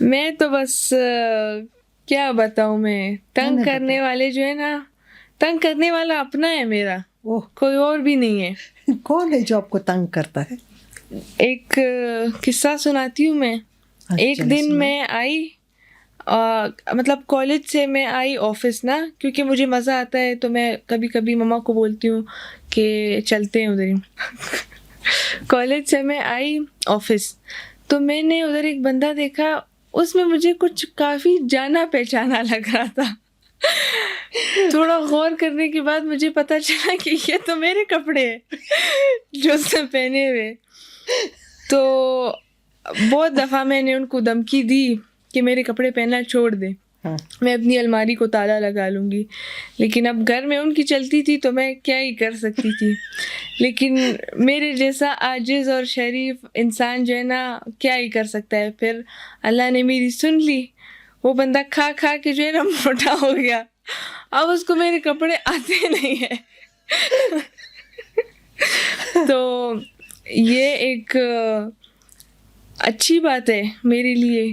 میں تو بس کیا بتاؤں، میں تنگ کرنے والے جو ہے نا، تنگ کرنے والا اپنا ہے میرا، کوئی اور بھی نہیں ہے. کون ہے جو آپ کو تنگ کرتا ہے؟ ایک قصہ سناتی ہوں میں. ایک دن میں آئی، مطلب کالج سے میں آئی آفس نا، کیونکہ مجھے مزہ آتا ہے تو میں کبھی کبھی مما کو بولتی ہوں کہ چلتے ہیں ادھر ہی. کالج سے میں آئی آفس تو میں نے ادھر ایک بندہ دیکھا، اس میں مجھے کچھ کافی جانا پہچانا لگ رہا تھا. تھوڑا غور کرنے کے بعد مجھے پتا چلا کہ یہ تو میرے کپڑے ہیں جو اس نے پہنے ہوئے. تو بہت دفعہ میں نے ان کو دھمکی دی کہ میرے کپڑے پہننا چھوڑ دیں، میں اپنی الماری کو تالا لگا لوں گی. لیکن اب گھر میں ان کی چلتی تھی تو میں کیا ہی کر سکتی تھی. لیکن میرے جیسا عاجز اور شریف انسان جو ہے نا، کیا ہی کر سکتا ہے. پھر اللہ نے میری سن لی. وہ بندہ کھا کھا کے جو ہے نا موٹا ہو گیا. اب اس کو میرے کپڑے آتے نہیں ہیں. تو یہ ایک اچھی بات ہے میرے لیے،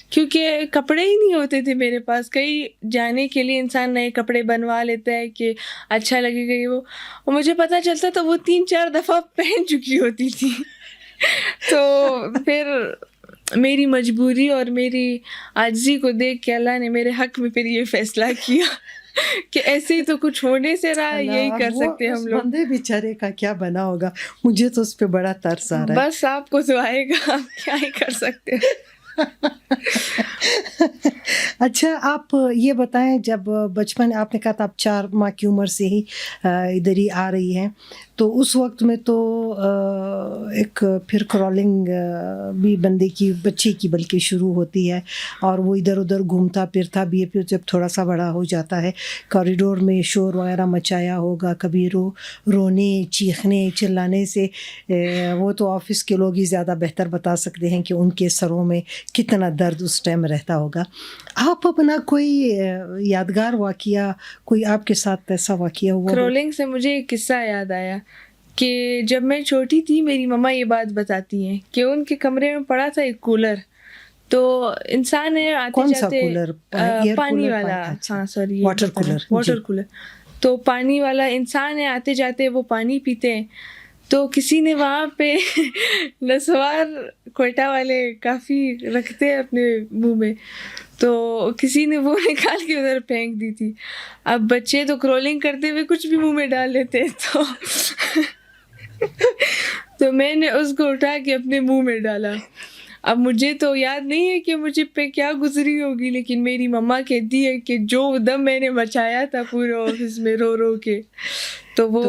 کیونکہ کپڑے ہی نہیں ہوتے تھے میرے پاس. کہیں جانے کے لیے انسان نئے کپڑے بنوا لیتا ہے کہ اچھا لگے گا وہ، اور مجھے پتہ چلتا تو وہ 3-4 دفعہ پہن چکی ہوتی تھی. تو پھر میری مجبوری اور میری عاجزی کو دیکھ کے اللہ نے میرے حق میں پھر یہ فیصلہ کیا کہ ایسے ہی تو کچھ ہونے سے رہا، یہی کر سکتے ہم لوگ. بندے بیچارے کا کیا بنا ہوگا، مجھے تو اس پہ بڑا ترس آ رہا ہے. بس آپ کو تو آئے گا، آپ کیا ہی کر سکتے. اچھا آپ یہ بتائیں، جب بچپن آپ نے کہا تھا آپ 4 ماہ کی عمر سے ہی ادھر ہی آ رہی ہیں، تو اس وقت میں تو ایک پھر کرالنگ بھی بندے کی، بچے کی بلکہ شروع ہوتی ہے، اور وہ ادھر ادھر گھومتا پھرتا بھی ہے. پھر جب تھوڑا سا بڑا ہو جاتا ہے، کوریڈور میں شور وغیرہ مچایا ہوگا کبھی، رونے چیخنے چلانے سے. وہ تو آفس کے لوگ ہی زیادہ بہتر بتا سکتے ہیں کہ ان کے سروں میں کتنا درد اس ٹائم رہتا ہوگا. آپ اپنا کوئی یادگار واقعہ، کوئی آپ کے ساتھ ایسا واقعہ ہوا؟ کرولنگ سے مجھے ایک قصہ یاد آیا کہ جب میں چھوٹی تھی میری مما یہ بات بتاتی ہیں کہ ان کے کمرے میں پڑا تھا ایک کولر. تو انسان ہے آتے جاتے، پانی والا، ہاں سوری واٹر کولر. تو پانی والا انسان ہے، آتے جاتے وہ پانی پیتے ہیں. تو کسی نے وہاں پہ نسوار کوئٹہ والے کافی رکھتے ہیں اپنے منہ میں، تو کسی نے وہ نکال کے ادھر پھینک دی تھی. اب بچے تو کرولنگ کرتے ہوئے کچھ بھی منہ میں ڈال لیتے، تو میں نے اس کو اٹھا کے اپنے منہ میں ڈالا. اب مجھے تو یاد نہیں ہے کہ مجھے پہ کیا گزری ہوگی، لیکن میری مما کہتی ہے کہ جو دم میں نے مچایا تھا پورے آفس میں رو رو کے. تو وہ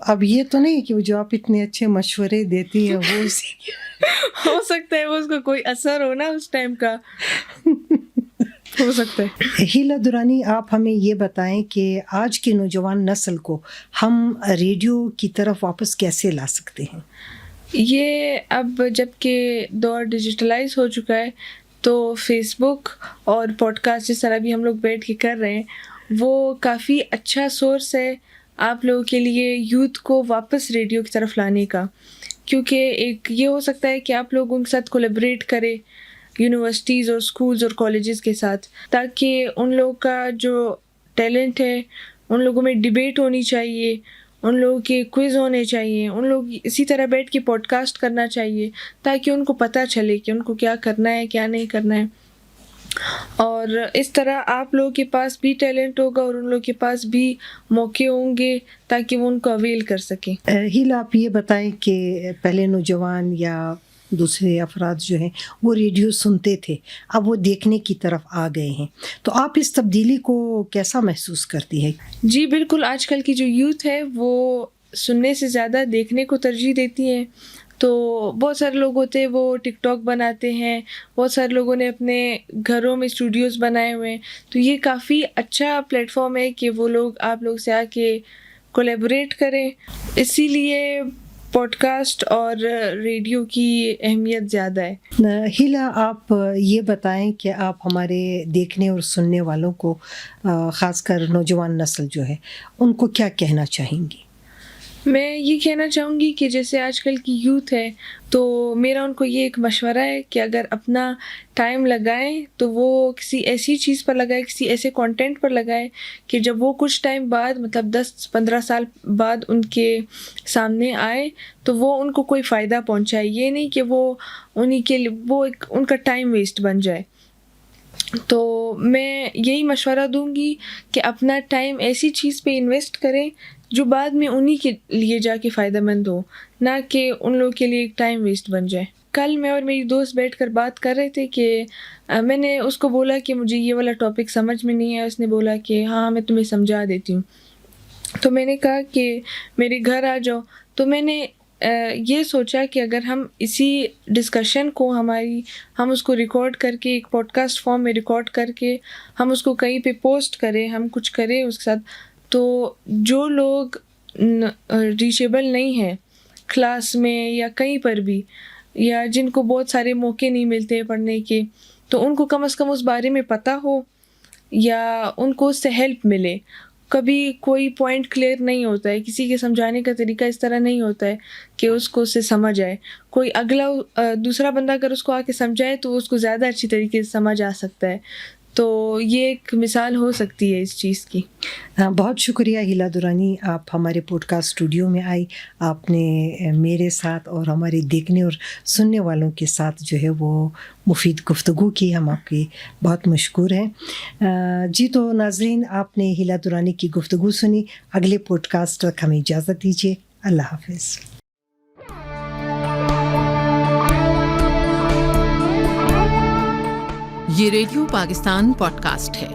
اب یہ تو نہیں کہ جو آپ اتنے اچھے مشورے دیتی ہیں وہ ہو سکتا ہے وہ اس کا کوئی اثر ہو نا اس ٹائم کا، ہو سکتا ہے. ہیلا درانی، آپ ہمیں یہ بتائیں کہ آج کی نوجوان نسل کو ہم ریڈیو کی طرف واپس کیسے لا سکتے ہیں؟ یہ اب جب کہ دور ڈیجیٹلائز ہو چکا ہے تو فیس بک اور پوڈ کاسٹ جس طرح بھی ہم لوگ بیٹھ کے کر رہے ہیں، وہ کافی اچھا سورس ہے آپ لوگوں کے لیے یوتھ کو واپس ریڈیو کی طرف لانے کا. کیونکہ ایک یہ ہو سکتا ہے کہ آپ لوگ ان کے ساتھ کولیبریٹ کریں، یونیورسٹیز اور اسکولز اور کالجز کے ساتھ، تاکہ ان لوگوں کا جو ٹیلنٹ ہے ان لوگوں میں ڈبیٹ ہونی چاہیے، ان لوگوں کے کوئز ہونے چاہیے، ان لوگ اسی طرح بیٹھ کے پوڈ کاسٹ کرنا چاہیے تاکہ ان کو پتہ چلے کہ ان کو کیا کرنا ہے کیا نہیں کرنا ہے. اور اس طرح آپ لوگوں کے پاس بھی ٹیلنٹ ہوگا اور ان لوگوں کے پاس بھی موقع ہوں گے تاکہ وہ ان کو اویل کر سکیں. ہیلا آپ یہ بتائیں کہ پہلے نوجوان یا دوسرے افراد جو ہیں وہ ریڈیو سنتے تھے، اب وہ دیکھنے کی طرف آ گئے ہیں، تو آپ اس تبدیلی کو کیسا محسوس کرتی ہے؟ جی بالکل، آج کل کی جو یوتھ ہے وہ سننے سے زیادہ دیکھنے کو ترجیح دیتی ہیں. تو بہت سارے لوگ ہوتے ہیں وہ ٹک ٹاک بناتے ہیں، بہت سارے لوگوں نے اپنے گھروں میں اسٹوڈیوز بنائے ہوئے ہیں. تو یہ کافی اچھا پلیٹ فارم ہے کہ وہ لوگ آپ لوگ سے آ کے کولیبریٹ کریں. اسی لیے پوڈ کاسٹ اور ریڈیو کی اہمیت زیادہ ہے. ہیلا آپ یہ بتائیں کہ آپ ہمارے دیکھنے اور سننے والوں کو، خاص کر نوجوان نسل جو ہے، ان کو کیا کہنا چاہیں گی؟ میں یہ کہنا چاہوں گی کہ جیسے آج کل کی یوتھ ہے تو میرا ان کو یہ ایک مشورہ ہے کہ اگر اپنا ٹائم لگائیں تو وہ کسی ایسی چیز پر لگائے، کسی ایسے کنٹینٹ پر لگائے کہ جب وہ کچھ ٹائم بعد مطلب 10-15 سال بعد ان کے سامنے آئے تو وہ ان کو کوئی فائدہ پہنچائے، یہ نہیں کہ وہ انہی کے لیے وہ ایک ان کا ٹائم ویسٹ بن جائے۔ تو میں یہی مشورہ دوں گی کہ اپنا ٹائم ایسی چیز پہ انویسٹ کریں جو بعد میں انہی کے لیے جا کے فائدہ مند ہو، نہ کہ ان لوگوں کے لیے ایک ٹائم ویسٹ بن جائے۔ کل میں اور میری دوست بیٹھ کر بات کر رہے تھے کہ میں نے اس کو بولا کہ مجھے یہ والا ٹاپک سمجھ میں نہیں ہے، اس نے بولا کہ ہاں میں تمہیں سمجھا دیتی ہوں۔ تو میں نے کہا کہ میرے گھر آ جاؤ، تو میں نے یہ سوچا کہ اگر ہم اسی ڈسکشن کو ہم اس کو ریکارڈ کر کے ایک پوڈ کاسٹ فارم میں ریکارڈ کر کے ہم اس کو کہیں پہ پوسٹ کریں، ہم کچھ کریں اس کے ساتھ، تو جو لوگ ریچیبل نہیں ہیں کلاس میں یا کہیں پر بھی، یا جن کو بہت سارے موقع نہیں ملتے پڑھنے کے، تو ان کو کم از کم اس بارے میں پتہ ہو یا ان کو اس سے ہیلپ ملے۔ کبھی کوئی پوائنٹ کلیئر نہیں ہوتا ہے، کسی کے سمجھانے کا طریقہ اس طرح نہیں ہوتا ہے کہ اس کو اس سے سمجھ آئے، کوئی اگلا دوسرا بندہ اگر اس کو آ کے سمجھائے تو اس کو زیادہ اچھی طریقے سے سمجھ آ سکتا ہے۔ تو یہ ایک مثال ہو سکتی ہے اس چیز کی۔ بہت شکریہ ہیلا درانی، آپ ہمارے پوڈ کاسٹ اسٹوڈیو میں آئی، آپ نے میرے ساتھ اور ہمارے دیکھنے اور سننے والوں کے ساتھ جو ہے وہ مفید گفتگو کی، ہم آپ کی بہت مشکور ہیں۔ جی تو ناظرین، آپ نے ہیلا درانی کی گفتگو سنی۔ اگلے پوڈ کاسٹ تک ہمیں اجازت دیجیے، اللہ حافظ۔ یہ ریڈیو پاکستان پوڈ کاسٹ ہے۔